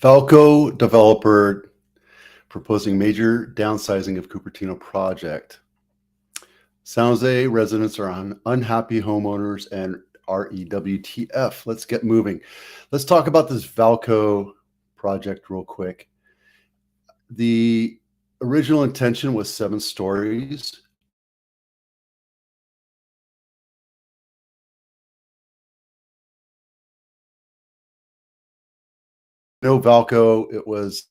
Vallco developer proposing major downsizing of Cupertino project. San Jose residents are unhappy homeowners and REWTF. Let's get moving. Let's talk about this Vallco project real quick. The original intention was 7 stories. No Vallco, it was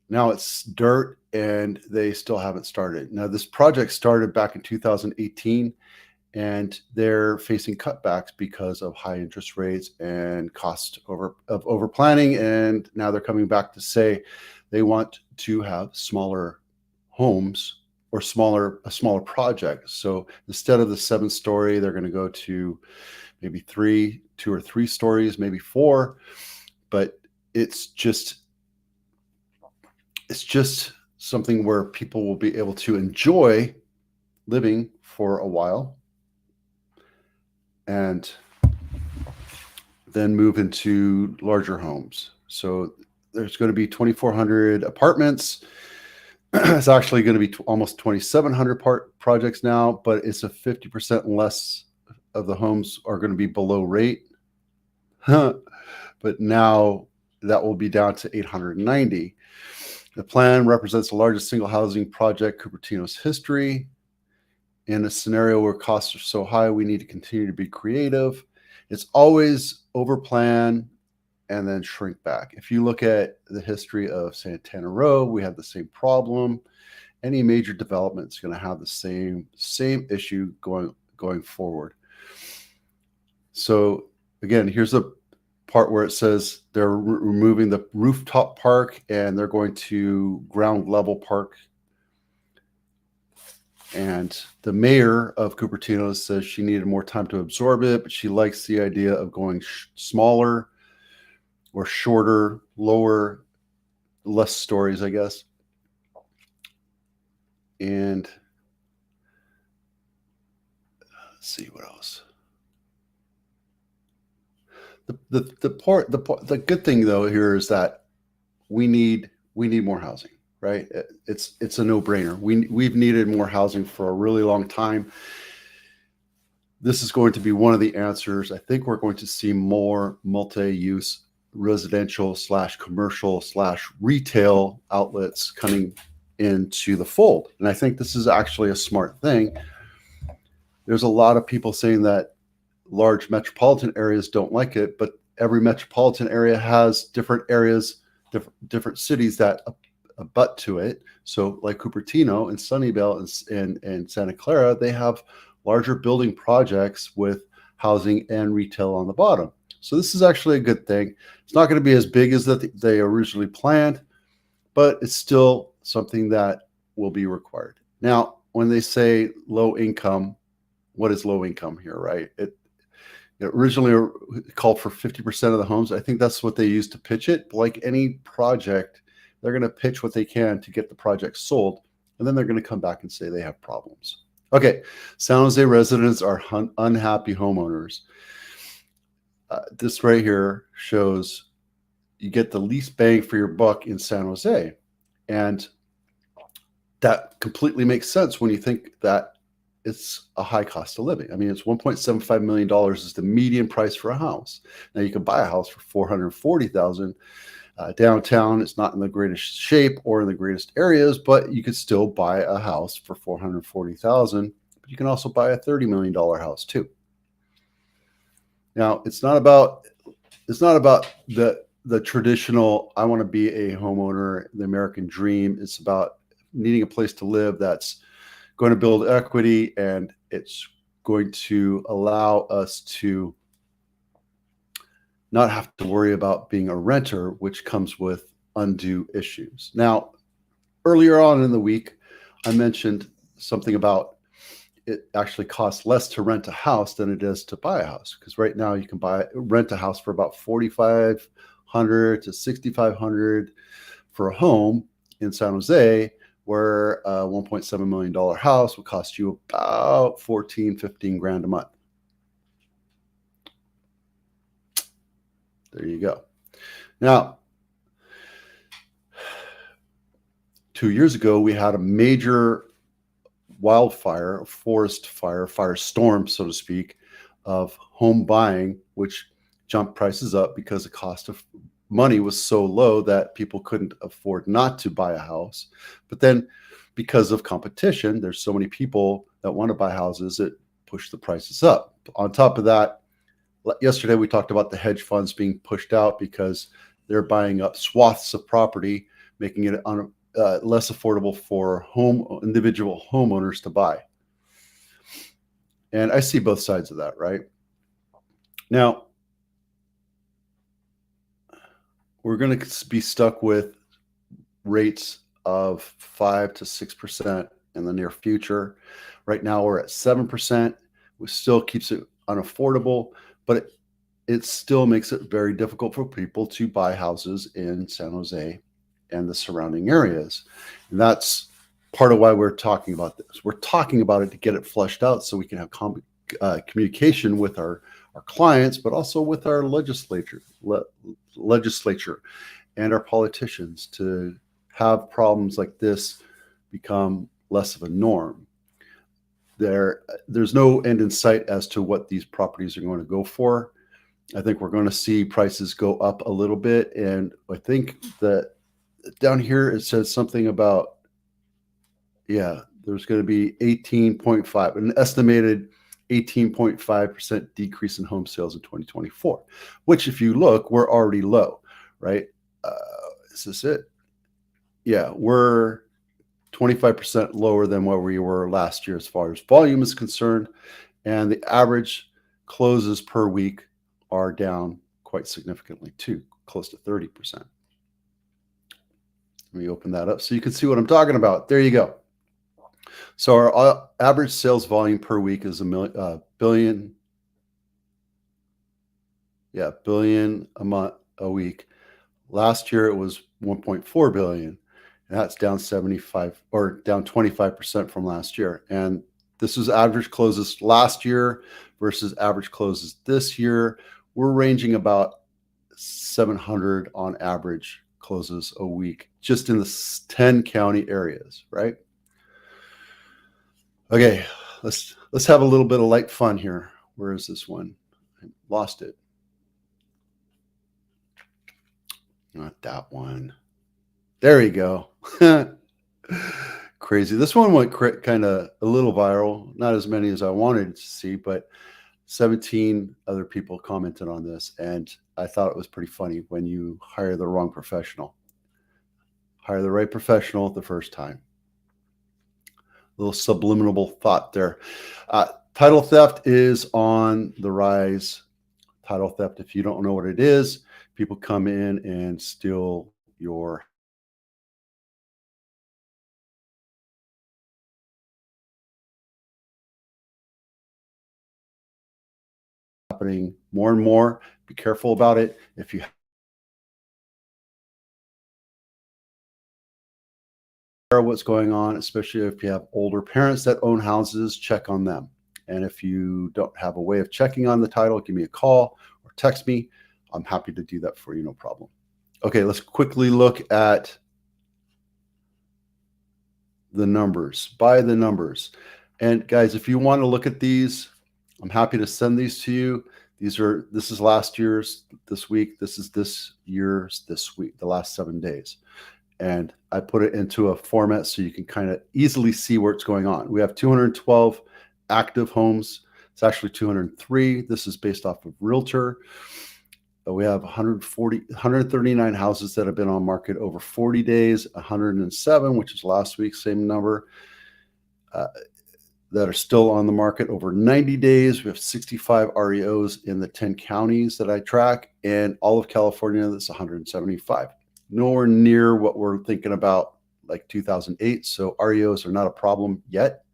now it's dirt and they still haven't started. Now this project started back in 2018 and they're facing cutbacks because of high interest rates and cost over planning. And now they're coming back to say they want to have smaller homes or a smaller project. So instead of the 7-story, they're going to go to maybe 2 or 3 stories, maybe 4. But it's just something where people will be able to enjoy living for a while and then move into larger homes. So there's going to be 2,400 apartments. It's actually going to be almost 2,700 projects now, but it's a 50% less of the homes are going to be below rate. But now that will be down to 890. The plan represents the largest single housing project Cupertino's history. In a scenario where costs are so high, we need to continue to be creative. It's always overplan and then shrink back. If you look at the history of Santana Row, we had the same problem. Any major development is going to have the same issue going forward. So again, here's the part where it says they're removing the rooftop park and they're going to ground level park. And the mayor of Cupertino says she needed more time to absorb it, but she likes the idea of going smaller or shorter, lower, less stories, I guess. And let's see what else. The good thing though here is that we need more housing, right? It's a no-brainer. We've needed more housing for a really long time. This is going to be one of the answers. I think we're going to see more multi-use residential / commercial / retail outlets coming into the fold. And I think this is actually a smart thing. There's a lot of people saying that large metropolitan areas don't like it, but every metropolitan area has different areas, different cities that abut to it. So like Cupertino and Sunnyvale and Santa Clara, they have larger building projects with housing and retail on the bottom. So this is actually a good thing. It's not going to be as big as they originally planned, but it's still something that will be required. Now, when they say low income, what is low income here, right? It originally called for 50% of the homes. I think that's what they used to pitch it. But like any project, they're going to pitch what they can to get the project sold, and then they're going to come back and say they have problems. Okay, San Jose residents are unhappy homeowners. This right here shows you get the least bang for your buck in San Jose. And that completely makes sense when you think that it's a high cost of living. I mean, it's $1.75 million is the median price for a house. Now you can buy a house for $440,000. Downtown, it's not in the greatest shape or in the greatest areas, but you could still buy a house for $440,000. But you can also buy a $30 million house too. Now, it's not about the traditional, I want to be a homeowner, the American dream. It's about needing a place to live that's going to build equity, and it's going to allow us to not have to worry about being a renter, which comes with undue issues. Now, earlier on in the week, I mentioned something about it actually costs less to rent a house than it is to buy a house, because right now you can rent a house for about $4,500 to $6,500 for a home in San Jose, where a $1.7 million house would cost you about 15 grand a month. There you go. Now, 2 years ago, we had a major wildfire, forest fire, firestorm, so to speak, of home buying, which jumped prices up because the cost of money was so low that people couldn't afford not to buy a house. But then because of competition, there's so many people that want to buy houses, it pushed the prices up. On top of that, yesterday we talked about the hedge funds being pushed out because they're buying up swaths of property, making it less affordable for individual homeowners to buy. And I see both sides of that, right? Now, we're going to be stuck with rates of 5 to 6% in the near future. Right now, we're at 7%, which still keeps it unaffordable, but it still makes it very difficult for people to buy houses in San Jose and the surrounding areas. And that's part of why we're talking about this. We're talking about it to get it flushed out so we can have communication with our clients, but also with our legislature and our politicians to have problems like this become less of a norm. There's no end in sight as to what these properties are going to go for. I think we're going to see prices go up a little bit. And I think that down here it says something about, there's going to be 18.5, an estimated 18.5% decrease in home sales in 2024, which if you look, we're already low, right? Is this it? Yeah, we're 25% lower than where we were last year as far as volume is concerned. And the average closes per week are down quite significantly too, close to 30%. Let me open that up so you can see what I'm talking about. There you go. So our average sales volume per week is billion a week. Last year it was 1.4 billion, and that's down 25% from last year. And this is average closes last year versus average closes this year. We're ranging about 700 on average closes a week, just in the 10 county areas, right? Okay, let's have a little bit of light fun here. Where is this one? I lost it. Not that one. There you go. Crazy. This one went kind of a little viral. Not as many as I wanted to see, but 17 other people commented on this, and I thought it was pretty funny when you hire the wrong professional. Hire the right professional the first time. Little subliminal thought there. Title theft is on the rise. Title theft, if you don't know what it is, people come in and steal your happening more and more. Be careful about it. If you what's going on, especially if you have older parents that own houses, check on them. And if you don't have a way of checking on the title, give me a call or text me. I'm happy to do that for you, no problem. Okay, let's quickly look at the numbers, by the numbers. And guys, if you want to look at these, I'm happy to send these to you. This is last year's this week. This is this year's this week, the last 7 days. And I put it into a format so you can kind of easily see where it's going on. We have 212 active homes. It's actually 203. This is based off of Realtor. We have 139 houses that have been on market over 40 days, 107, which is last week, same number, that are still on the market over 90 days. We have 65 REOs in the 10 counties that I track, and all of California, that's 175. Nowhere near what we're thinking about like 2008. So REOs are not a problem yet.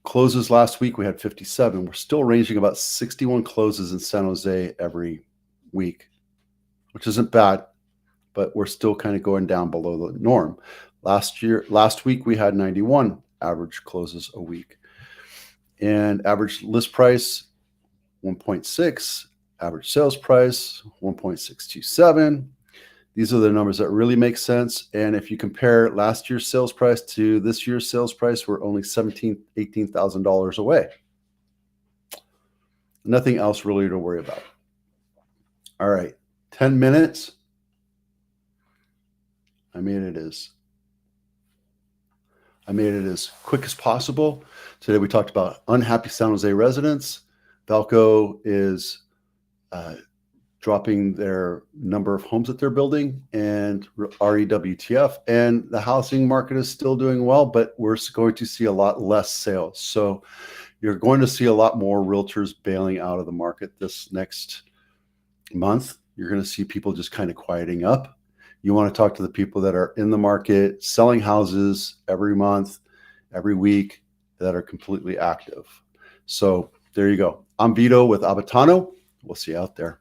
Closes last week, we had 57. We're still ranging about 61 closes in San Jose every week, which isn't bad, but we're still kind of going down below the norm. Last week, we had 91 average closes a week. And average list price, 1.6. Average sales price, 1.627. These are the numbers that really make sense. And if you compare last year's sales price to this year's sales price, we're only $17,000, $18,000 away. Nothing else really to worry about. All right, 10 minutes. I made it as quick as possible. Today we talked about unhappy San Jose residents. Vallco is dropping their number of homes that they're building, and REWTF, and the housing market is still doing well, but we're going to see a lot less sales. So you're going to see a lot more realtors bailing out of the market this next month. You're going to see people just kind of quieting up. You want to talk to the people that are in the market, selling houses every month, every week, that are completely active. So there you go. I'm Vito with Abitano. We'll see you out there.